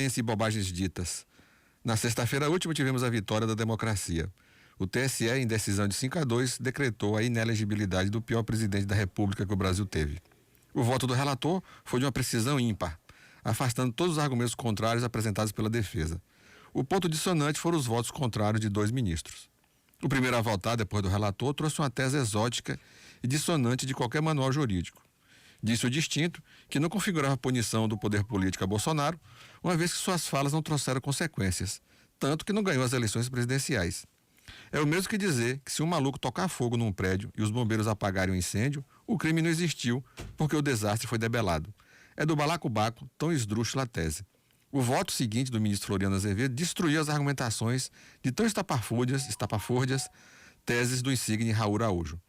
Incoerência e bobagens ditas. Na sexta-feira última tivemos a vitória da democracia. O TSE, em decisão de 5-2, decretou a inelegibilidade do pior presidente da República que o Brasil teve. O voto do relator foi de uma precisão ímpar, afastando todos os argumentos contrários apresentados pela defesa. O ponto dissonante foram os votos contrários de 2 ministros. O primeiro a votar, depois do relator, trouxe uma tese exótica e dissonante de qualquer manual jurídico. Disse o distinto que não configurava punição do poder político a Bolsonaro, uma vez que suas falas não trouxeram consequências, tanto que não ganhou as eleições presidenciais. É o mesmo que dizer que se um maluco tocar fogo num prédio e os bombeiros apagarem o incêndio, o crime não existiu, porque o desastre foi debelado. É do balacobaco, tão esdrúxula a tese. O voto seguinte do ministro Floriano Azevedo destruiu as argumentações de tão estapafúrdias teses do insigne Raul Araújo.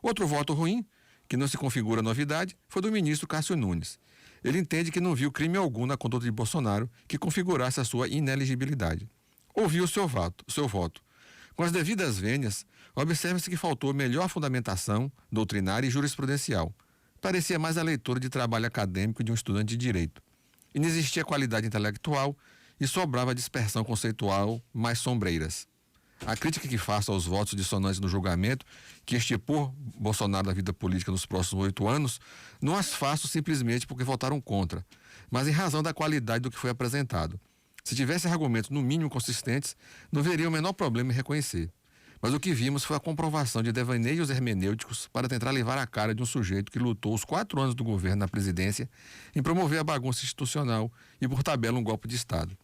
Outro voto ruim, que não se configura novidade, foi do ministro Cássio Nunes. Ele entende que não viu crime algum na conduta de Bolsonaro que configurasse a sua inelegibilidade. Ouviu o seu voto. Com as devidas vênias, observa-se que faltou melhor fundamentação doutrinária e jurisprudencial. Parecia mais a leitura de trabalho acadêmico de um estudante de direito. Inexistia qualidade intelectual e sobrava dispersão conceitual mais sombreiras. A crítica que faço aos votos dissonantes no julgamento, que estipou Bolsonaro da vida política nos próximos 8 anos, não as faço simplesmente porque votaram contra, mas em razão da qualidade do que foi apresentado. Se tivesse argumentos no mínimo consistentes, não veria o menor problema em reconhecer. Mas o que vimos foi a comprovação de devaneios hermenêuticos para tentar levar a cara de um sujeito que lutou os 4 anos do governo na presidência em promover a bagunça institucional e, por tabela, um golpe de Estado.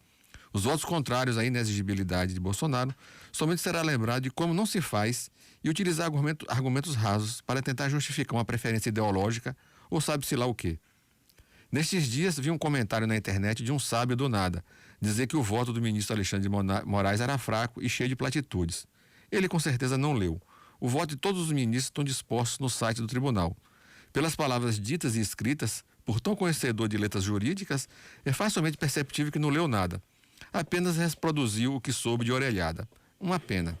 Os votos contrários à inexigibilidade de Bolsonaro somente será lembrado de como não se faz e utilizar argumentos rasos para tentar justificar uma preferência ideológica ou sabe-se lá o quê. Nestes dias, vi um comentário na internet de um sábio do nada, dizer que o voto do ministro Alexandre de Moraes era fraco e cheio de platitudes. Ele com certeza não leu. O voto de todos os ministros estão dispostos no site do tribunal. Pelas palavras ditas e escritas, por tão conhecedor de letras jurídicas, é facilmente perceptível que não leu nada. Apenas reproduziu o que soube de orelhada. Uma pena.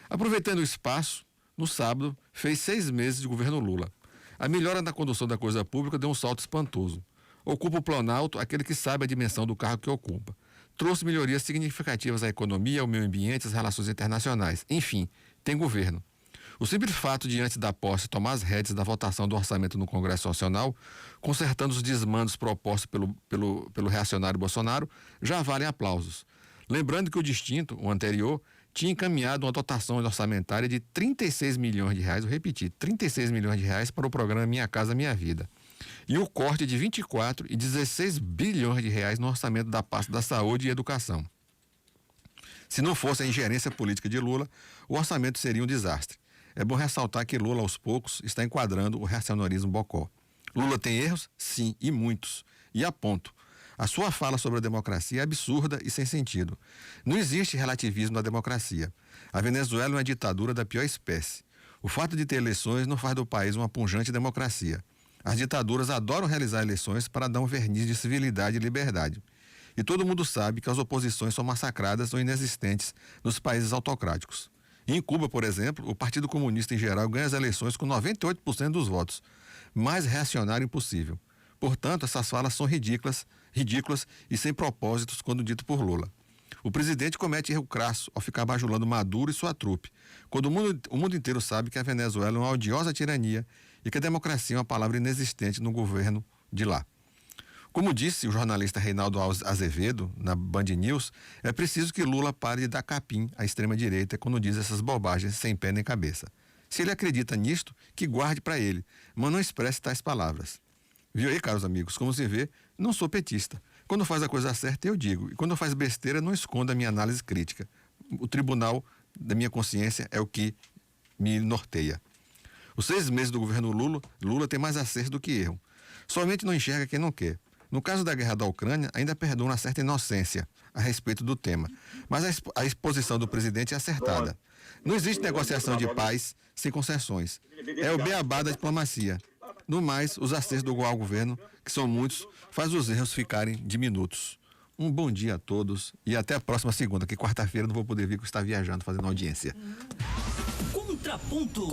Aproveitando o espaço, no sábado, fez 6 meses de governo Lula. A melhora na condução da coisa pública deu um salto espantoso. Ocupa o planalto aquele que sabe a dimensão do cargo que ocupa. Trouxe melhorias significativas à economia, ao meio ambiente, às relações internacionais. Enfim, tem governo. O simples fato de, antes da posse, tomar as rédeas da votação do orçamento no Congresso Nacional, consertando os desmandos propostos pelo reacionário Bolsonaro, já valem aplausos. Lembrando que o distinto, o anterior, tinha encaminhado uma dotação orçamentária de 36 milhões de reais, eu repeti, 36 milhões de reais para o programa Minha Casa Minha Vida. E o corte de 24 e 16 bilhões de reais no orçamento da pasta da saúde e educação. Se não fosse a ingerência política de Lula, o orçamento seria um desastre. É bom ressaltar que Lula, aos poucos, está enquadrando o reacionarismo bocó. Lula tem erros? Sim, e muitos. E a ponto. A sua fala sobre a democracia é absurda e sem sentido. Não existe relativismo na democracia. A Venezuela é uma ditadura da pior espécie. O fato de ter eleições não faz do país uma pujante democracia. As ditaduras adoram realizar eleições para dar um verniz de civilidade e liberdade. E todo mundo sabe que as oposições são massacradas ou inexistentes nos países autocráticos. Em Cuba, por exemplo, o Partido Comunista em geral ganha as eleições com 98% dos votos. Mais reacionário impossível. Portanto, essas falas são ridículas e sem propósitos quando dito por Lula. O presidente comete erro crasso ao ficar bajulando Maduro e sua trupe, quando o mundo inteiro sabe que a Venezuela é uma odiosa tirania e que a democracia é uma palavra inexistente no governo de lá. Como disse o jornalista Reinaldo Azevedo, na Band News, é preciso que Lula pare de dar capim à extrema-direita quando diz essas bobagens sem pé nem cabeça. Se ele acredita nisto, que guarde para ele, mas não expresse tais palavras. Viu aí, caros amigos? Como se vê, não sou petista. Quando faz a coisa certa, eu digo. E quando faz besteira, não escondo a minha análise crítica. O tribunal da minha consciência é o que me norteia. Os 6 meses do governo Lula tem mais acerto do que erro. Somente não enxerga quem não quer. No caso da guerra da Ucrânia, ainda perdura uma certa inocência a respeito do tema. Mas a exposição do presidente é acertada. Não existe negociação de paz sem concessões. É o beabá da diplomacia. No mais, os acertos do atual governo, que são muitos, faz os erros ficarem diminutos. Um bom dia a todos e até a próxima segunda, que quarta-feira não vou poder vir, porque está viajando, fazendo audiência. Contraponto.